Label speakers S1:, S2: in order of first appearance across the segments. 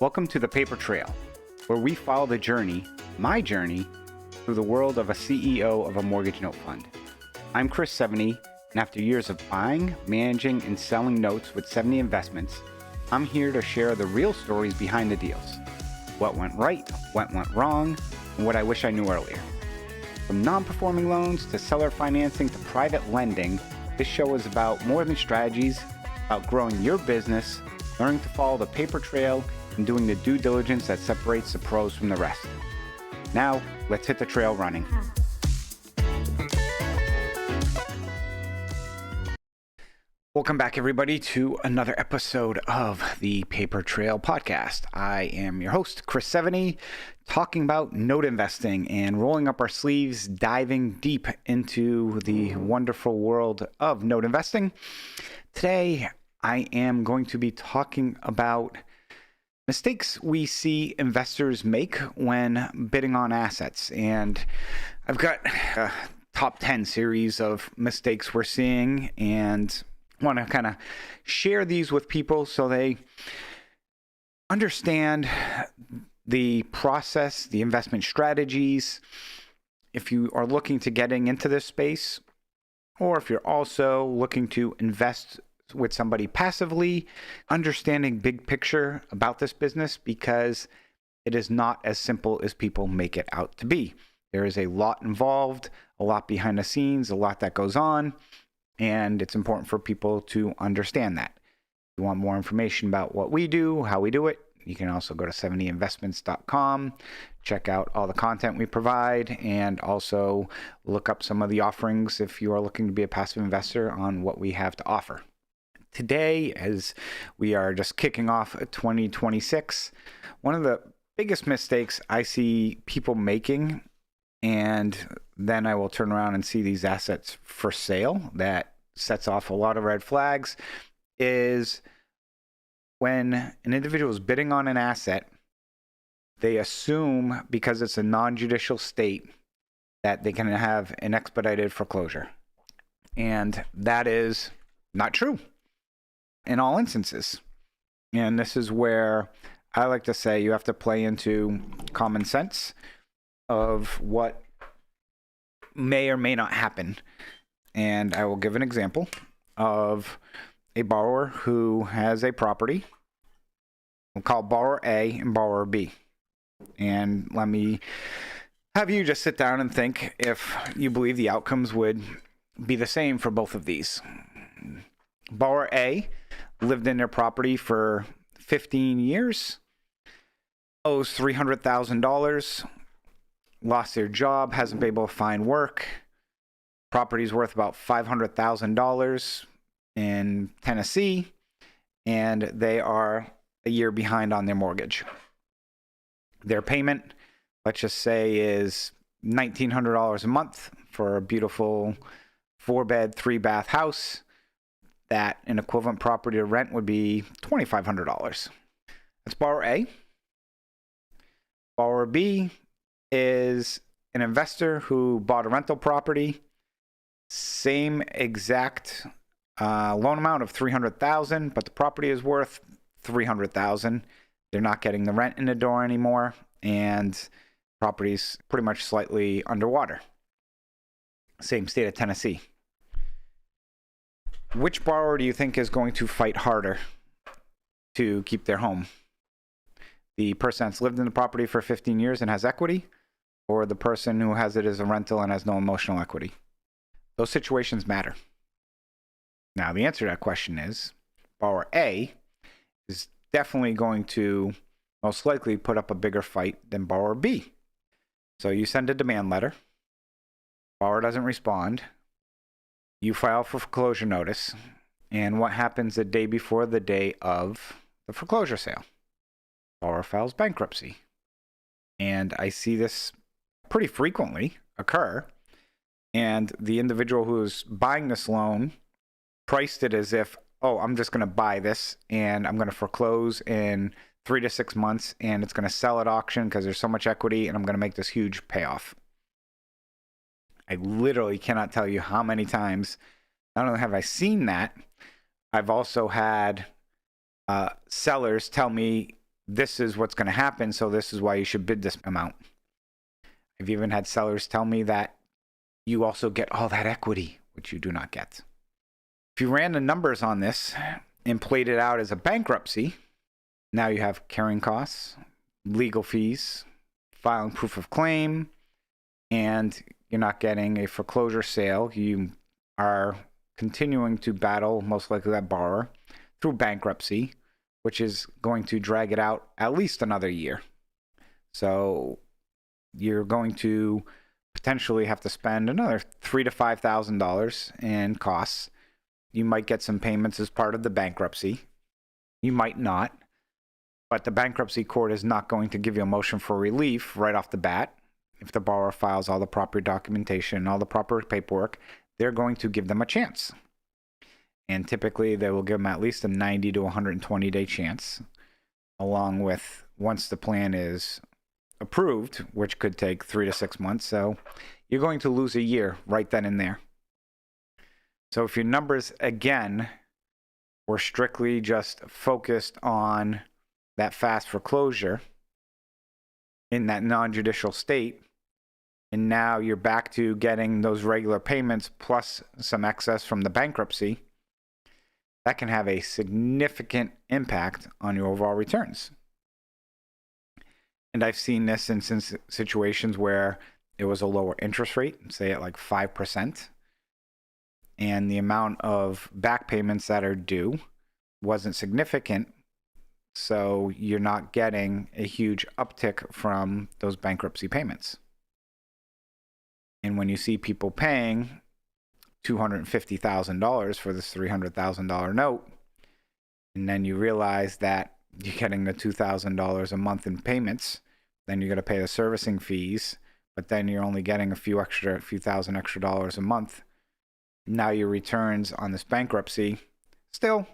S1: Welcome to the Paper Trail, where we follow the journey, my journey, through the world of a CEO of a mortgage note fund. I'm Chris Seveney, and after years of buying, managing, and selling notes with Seveney Investments, I'm here to share the real stories behind the deals. What went right, what went wrong, and what I wish I knew earlier. From non-performing loans to seller financing to private lending, this show is about more than strategies, about growing your business, learning to follow the paper trail, and doing the due diligence that separates the pros from the rest. Now, let's hit the trail running. Welcome back, everybody, to another episode of the Paper Trail podcast. I am your host, Chris Seveney, talking about note investing and rolling up our sleeves, diving deep into the wonderful world of note investing. Today, I am going to be talking about mistakes we see investors make when bidding on assets. And I've got a top 10 series of mistakes we're seeing and want to kind of share these with people so they understand the process, the investment strategies. If you are looking to getting into this space, or if you're also looking to invest with somebody passively, understanding big picture about this business, because it is not as simple as people make it out to be. There is a lot involved, a lot behind the scenes, a lot that goes on, and it's important for people to understand that. If you want more information about what we do, how we do it, you can also go to seveneyinvestments.com, check out all the content we provide, and also look up some of the offerings if you are looking to be a passive investor on what we have to offer. Today, as we are just kicking off 2026, one of the biggest mistakes I see people making, and then I will turn around and see these assets for sale that sets off a lot of red flags, is when an individual is bidding on an asset, they assume because it's a non-judicial state that they can have an expedited foreclosure. And that is not true in all instances. And this is where I like to say you have to play into common sense of what may or may not happen. And I will give an example of a borrower who has a property. We'll call borrower A and borrower B. And let me have you just sit down and think if you believe the outcomes would be the same for both of these. Borrower A lived in their property for 15 years, owes $300,000, lost their job, hasn't been able to find work. Property's worth about $500,000 in Tennessee, and they are a year behind on their mortgage. Their payment, let's just say, is $1,900 a month for a beautiful 4-bed, 3-bath house. That an equivalent property to rent would be $2,500. That's borrower A. Borrower B is an investor who bought a rental property, same exact loan amount of $300,000, but the property is worth $300,000. They're not getting the rent in the door anymore, and property's pretty much slightly underwater. Same state of Tennessee. Which borrower do you think is going to fight harder to keep their home? The person that's lived in the property for 15 years and has equity, or the person who has it as a rental and has no emotional equity? Those situations matter. Now, the answer to that question is borrower A is definitely going to most likely put up a bigger fight than borrower B. So you send a demand letter. Borrower doesn't respond. You file for foreclosure notice, and what happens the day before the day of the foreclosure sale? Borrower files bankruptcy. And I see this pretty frequently occur, and the individual who's buying this loan priced it as if, oh, I'm just going to buy this, and I'm going to foreclose in 3 to 6 months, and it's going to sell at auction because there's so much equity, and I'm going to make this huge payoff. I literally cannot tell you how many times, not only have I seen that, I've also had sellers tell me this is what's going to happen, so this is why you should bid this amount. I've even had sellers tell me that you also get all that equity, which you do not get. If you ran the numbers on this and played it out as a bankruptcy, now you have carrying costs, legal fees, filing proof of claim, and you're not getting a foreclosure sale. You are continuing to battle, most likely, that borrower through bankruptcy, which is going to drag it out at least another year. So you're going to potentially have to spend another $3,000 to $5,000 in costs. You might get some payments as part of the bankruptcy. You might not. But the bankruptcy court is not going to give you a motion for relief right off the bat. If the borrower files all the proper documentation, all the proper paperwork, they're going to give them a chance. And typically, they will give them at least a 90 to 120-day chance, along with once the plan is approved, which could take 3 to 6 months. So you're going to lose a year right then and there. So if your numbers, again, were strictly just focused on that fast foreclosure in that non-judicial state, and now you're back to getting those regular payments plus some excess from the bankruptcy, that can have a significant impact on your overall returns. And I've seen this in situations where it was a lower interest rate, say at like 5%, and the amount of back payments that are due wasn't significant. So you're not getting a huge uptick from those bankruptcy payments. And when you see people paying $250,000 for this $300,000 note, and then you realize that you're getting the $2,000 a month in payments, then you're going to pay the servicing fees, but then you're only getting a few thousand extra dollars a month. Now your returns on this bankruptcy still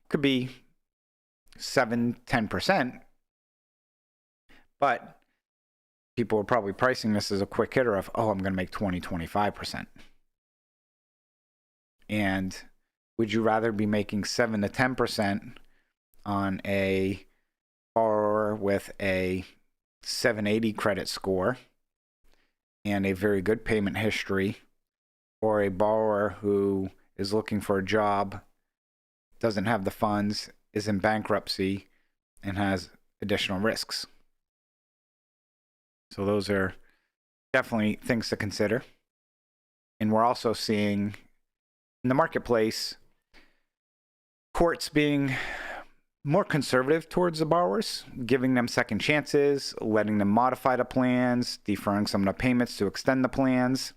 S1: could be 7-10%, but people are probably pricing this as a quick hitter of, oh, I'm going to make 20-25%. And would you rather be making 7 to 10% on a borrower with a 780 credit score and a very good payment history, or a borrower who is looking for a job, doesn't have the funds, is in bankruptcy, and has additional risks? So those are definitely things to consider. And we're also seeing in the marketplace courts being more conservative towards the borrowers, giving them second chances, letting them modify the plans, deferring some of the payments to extend the plans.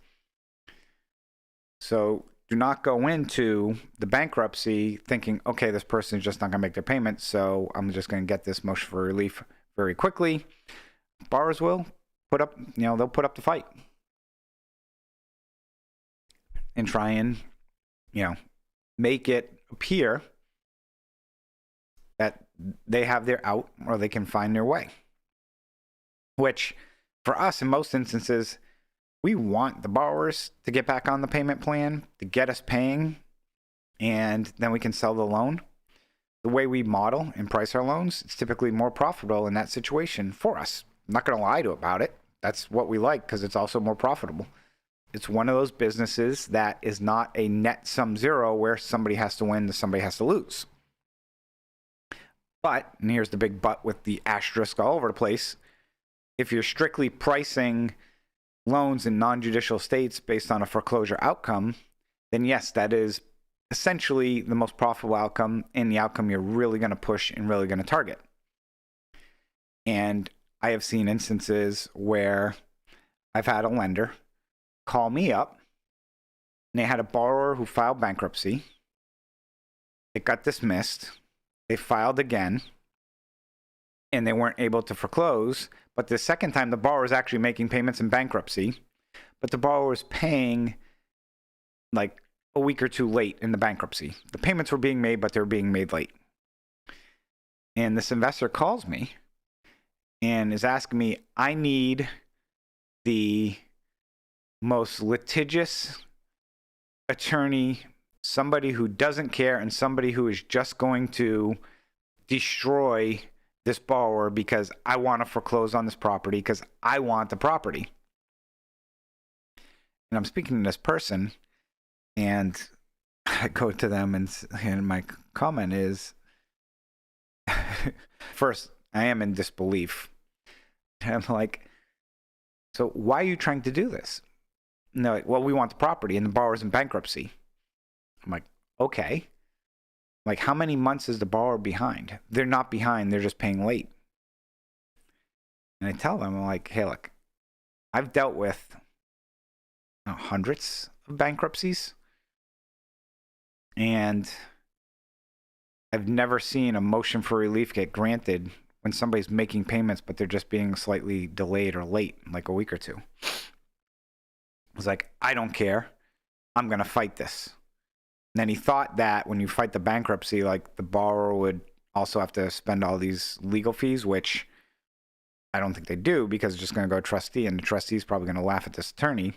S1: So do not go into the bankruptcy thinking, okay, this person is just not going to make their payment, so I'm just going to get this motion for relief very quickly. Borrowers will put up, they'll put up the fight and try and, make it appear that they have their out or they can find their way. Which, for us, in most instances, we want the borrowers to get back on the payment plan, to get us paying, and then we can sell the loan. The way we model and price our loans, it's typically more profitable in that situation for us. I'm not going to lie about it. That's what we like because it's also more profitable. It's one of those businesses that is not a net sum zero where somebody has to win and somebody has to lose. But, and here's the big but with the asterisk all over the place, if you're strictly pricing loans in non-judicial states based on a foreclosure outcome, then yes, that is essentially the most profitable outcome and the outcome you're really going to push and really going to target. And I have seen instances where I've had a lender call me up and they had a borrower who filed bankruptcy. It got dismissed. They filed again and they weren't able to foreclose. But the second time, the borrower was actually making payments in bankruptcy, but the borrower was paying like a week or two late in the bankruptcy. The payments were being made, but they were being made late. And this investor calls me and is asking me, I need the most litigious attorney, somebody who doesn't care and somebody who is just going to destroy this borrower because I want to foreclose on this property because I want the property. And I'm speaking to this person, and I go to them, and my comment is, first, I am in disbelief. And I'm like, so why are you trying to do this? No, like, well, we want the property and the borrower's in bankruptcy. I'm like, okay. Like, how many months is the borrower behind? They're not behind, they're just paying late. And I tell them, I'm like, hey, look, I've dealt with hundreds of bankruptcies, and I've never seen a motion for relief get granted when somebody's making payments, but they're just being slightly delayed or late, like a week or two. I was like, I don't care. I'm going to fight this. And then he thought that when you fight the bankruptcy, like the borrower would also have to spend all these legal fees, which I don't think they do, because it's just going to go to trustee, and the trustee is probably going to laugh at this attorney.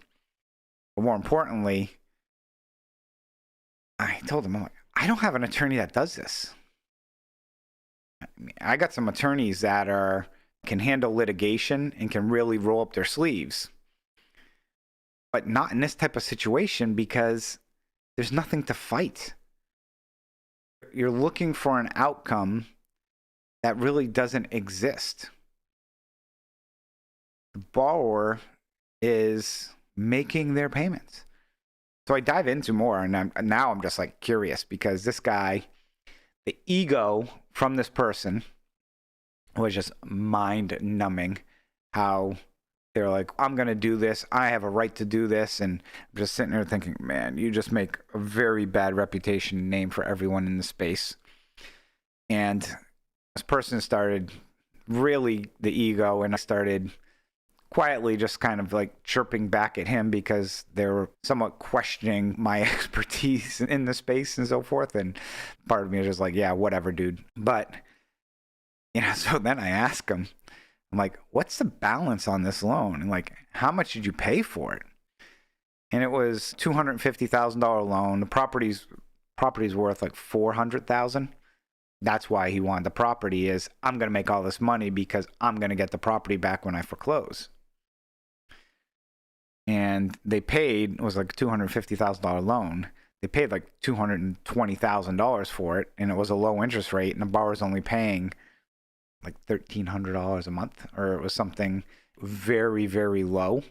S1: But more importantly, I told him, I'm like, I don't have an attorney that does this. I got some attorneys that can handle litigation and can really roll up their sleeves, but not in this type of situation because there's nothing to fight. You're looking for an outcome that really doesn't exist. The borrower is making their payments. So I dive into more, and now I'm just like curious, because this guy, the ego from this person was just mind numbing. How they're like, I'm going to do this. I have a right to do this. And I'm just sitting there thinking, man, you just make a very bad reputation name for everyone in the space. And this person started really the ego, and I started quietly just kind of like chirping back at him because they were somewhat questioning my expertise in the space and so forth. And part of me was just like, yeah, whatever, dude. But, so then I ask him, I'm like, what's the balance on this loan? And like, how much did you pay for it? And it was $250,000 loan. The property's worth like $400,000. That's why he wanted the property, is I'm going to make all this money because I'm going to get the property back when I foreclose. And they paid, it was like a $250,000 loan. They paid like $220,000 for it, and it was a low interest rate, and the borrower's only paying like $1,300 a month, or it was something very, very low.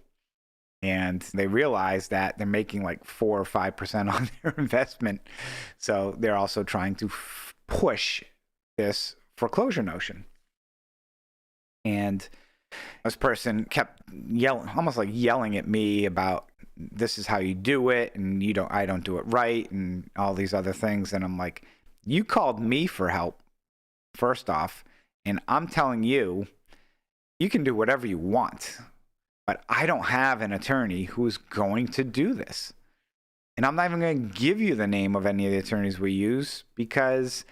S1: And they realized that they're making like 4 or 5% on their investment. So they're also trying to push this foreclosure notion. And this person kept yelling, almost like yelling at me about, this is how you do it, and I don't do it right, and all these other things. And I'm like, you called me for help, first off, and I'm telling you, you can do whatever you want, but I don't have an attorney who's going to do this. And I'm not even going to give you the name of any of the attorneys we use, because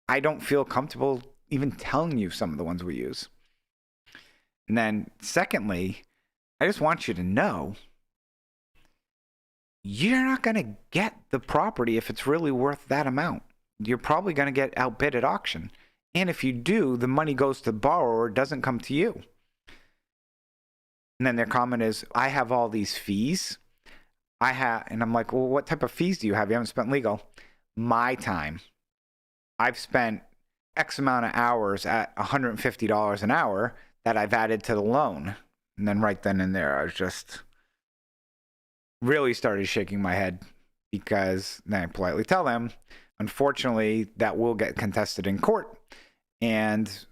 S1: I don't feel comfortable even telling you some of the ones we use. And then secondly, I just want you to know, you're not going to get the property if it's really worth that amount. You're probably going to get outbid at auction. And if you do, the money goes to the borrower, it doesn't come to you. And then their comment is, I have all these fees. And I'm like, well, what type of fees do you have? You haven't spent legal. My time. I've spent X amount of hours at $150 an hour that I've added to the loan. And then right then and there, I was just really started shaking my head, because then I politely tell them, unfortunately, that will get contested in court, and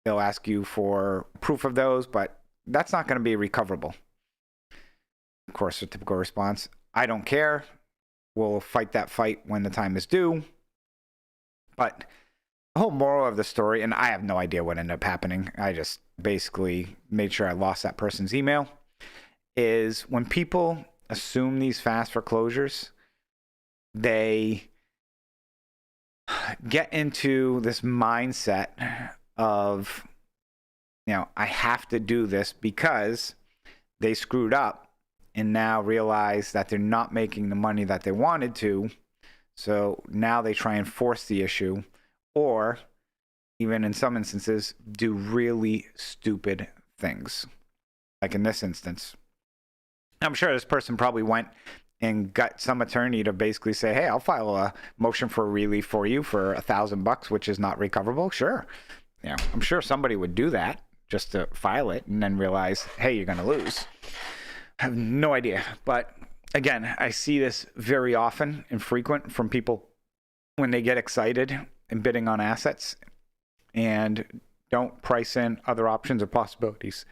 S1: they'll ask you for proof of those, but that's not going to be recoverable. Of course, the typical response, I don't care. We'll fight that fight when the time is due. But the whole moral of the story, and I have no idea what ended up happening, I just basically made sure I lost that person's email, is when people assume these fast foreclosures, they get into this mindset of, I have to do this because they screwed up, and now realize that they're not making the money that they wanted to. So now they try and force the issue, or even in some instances, do really stupid things. Like in this instance, I'm sure this person probably went and got some attorney to basically say, hey, I'll file a motion for relief for you for $1,000, which is not recoverable. Sure. Yeah, I'm sure somebody would do that just to file it and then realize, hey, you're going to lose. I have no idea. But again, I see this very often and frequent from people when they get excited and bidding on assets and don't price in other options or possibilities.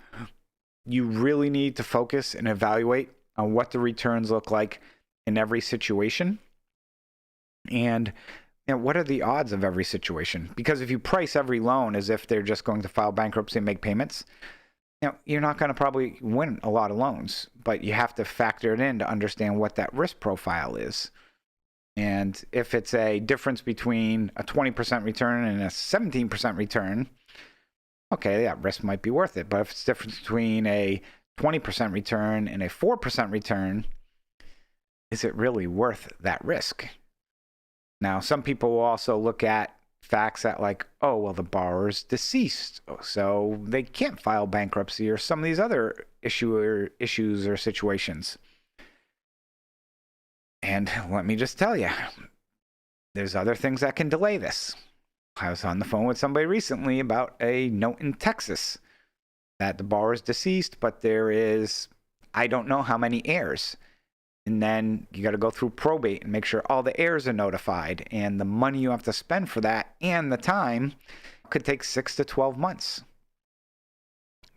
S1: You really need to focus and evaluate on what the returns look like in every situation. And what are the odds of every situation? Because if you price every loan as if they're just going to file bankruptcy and make payments, you're not going to probably win a lot of loans, but you have to factor it in to understand what that risk profile is. And if it's a difference between a 20% return and a 17% return, okay, that risk might be worth it. But if it's difference between a 20% return and a 4% return, is it really worth that risk? Now, some people will also look at facts that like, oh, well, the borrower's deceased, so they can't file bankruptcy, or some of these other issues or situations. And let me just tell you, there's other things that can delay this. I was on the phone with somebody recently about a note in Texas that the borrower is deceased, but there is, I don't know how many heirs. And then you got to go through probate and make sure all the heirs are notified. And the money you have to spend for that and the time could take 6 to 12 months.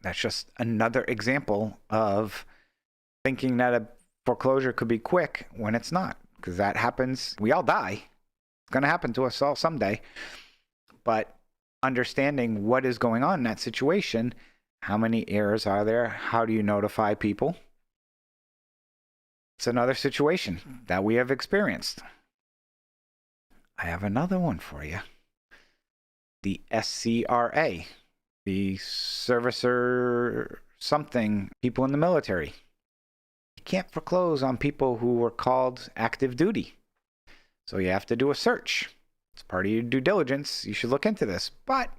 S1: That's just another example of thinking that a foreclosure could be quick when it's not. Because that happens. We all die. It's going to happen to us all someday. But understanding what is going on in that situation, how many heirs are there? How do you notify people? It's another situation that we have experienced. I have another one for you. The SCRA, the servicer something, people in the military. You can't foreclose on people who were called active duty. So you have to do a search. It's part of your due diligence. You should look into this. But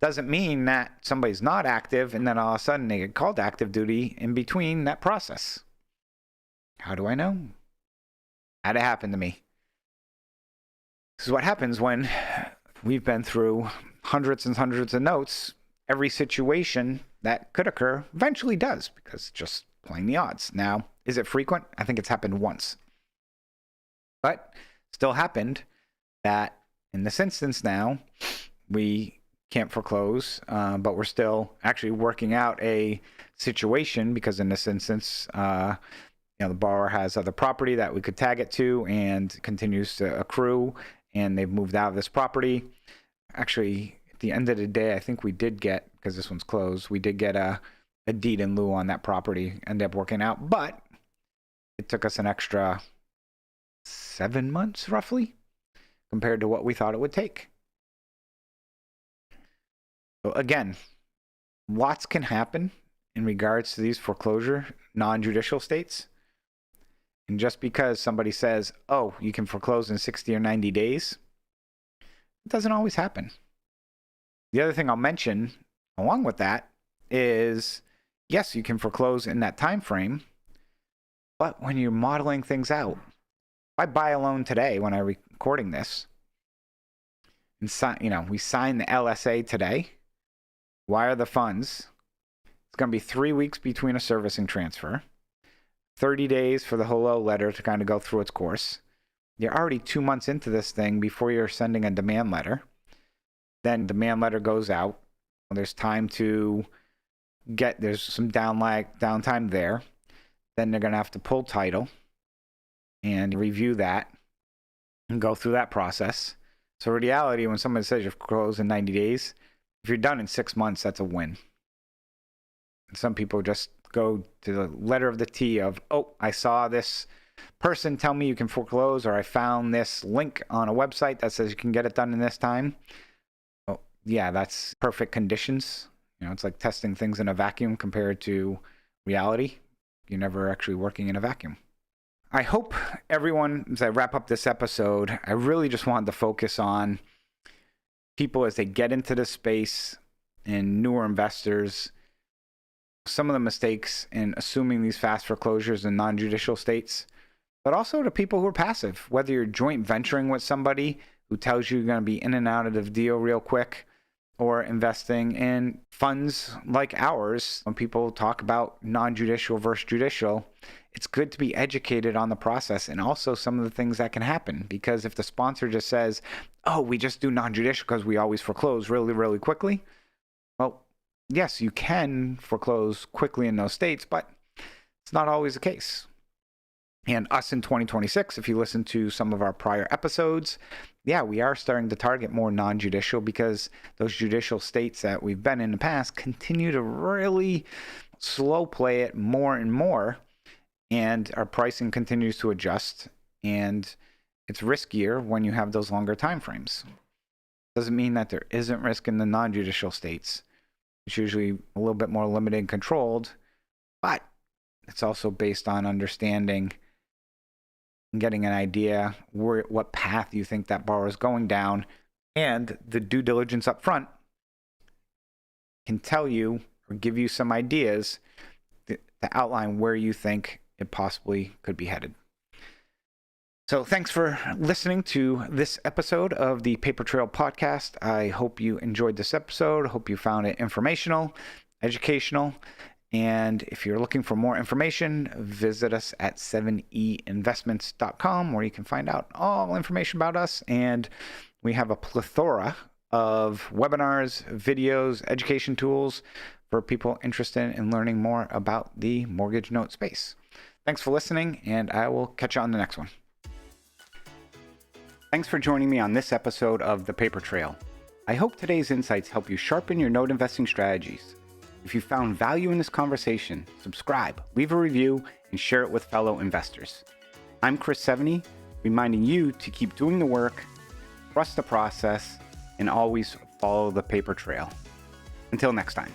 S1: doesn't mean that somebody's not active and then all of a sudden they get called active duty in between that process. How do I know? Had it happen to me. This is what happens when we've been through hundreds and hundreds of notes. Every situation that could occur eventually does, because just playing the odds. Now, is it frequent? I think it's happened once. But still happened that in this instance now, we can't foreclose, but we're still actually working out a situation because in this instance, the borrower has other property that we could tag it to and continues to accrue, and they've moved out of this property. Actually, at the end of the day, I think we did get, because this one's closed, we did get a deed in lieu on that property, ended up working out, but it took us an extra 7 months roughly compared to what we thought it would take. So again, lots can happen in regards to these foreclosure non-judicial states. And just because somebody says, oh, you can foreclose in 60 or 90 days, it doesn't always happen. The other thing I'll mention along with that is, yes, you can foreclose in that time frame, but when you're modeling things out, if I buy a loan today when I'm recording this, and we sign the LSA today, wire the funds, it's going to be 3 weeks between a servicing transfer, 30 days for the hello letter to kind of go through its course. You're already 2 months into this thing before you're sending a demand letter. Then demand letter goes out. There's time to there's some downtime there. Then they're going to have to pull title and review that and go through that process. So in reality, when somebody says you're closed in 90 days, if you're done in 6 months, that's a win. And some people just go to the letter of the T of, oh, I saw this person tell me you can foreclose, or I found this link on a website that says you can get it done in this time. Oh, yeah, that's perfect conditions. It's like testing things in a vacuum compared to reality. You're never actually working in a vacuum. I hope everyone, as I wrap up this episode, I really just wanted to focus on people as they get into this space and newer investors, some of the mistakes in assuming these fast foreclosures in non-judicial states, but also to people who are passive, whether you're joint venturing with somebody who tells you you're going to be in and out of the deal real quick, or investing in funds like ours. When people talk about non-judicial versus judicial, it's good to be educated on the process and also some of the things that can happen. Because if the sponsor just says, oh, we just do non-judicial because we always foreclose really, really quickly, well, yes, you can foreclose quickly in those states, but it's not always the case. And us in 2026, if you listen to some of our prior episodes, yeah, we are starting to target more non-judicial because those judicial states that we've been in the past continue to really slow play it more and more. And our pricing continues to adjust. And it's riskier when you have those longer time frames. Doesn't mean that there isn't risk in the non-judicial states. It's usually a little bit more limited and controlled, but it's also based on understanding and getting an idea what path you think that borrower is going down, and the due diligence up front can tell you or give you some ideas to outline where you think it possibly could be headed. So thanks for listening to this episode of the Paper Trail Podcast. I hope you enjoyed this episode. I hope you found it informational, educational. And if you're looking for more information, visit us at seveneyinvestments.com, where you can find out all information about us. And we have a plethora of webinars, videos, education tools for people interested in learning more about the mortgage note space. Thanks for listening, and I will catch you on the next one. Thanks for joining me on this episode of The Paper Trail. I hope today's insights help you sharpen your note investing strategies. If you found value in this conversation, subscribe, leave a review, and share it with fellow investors. I'm Chris Seveney, reminding you to keep doing the work, trust the process, and always follow the paper trail. Until next time.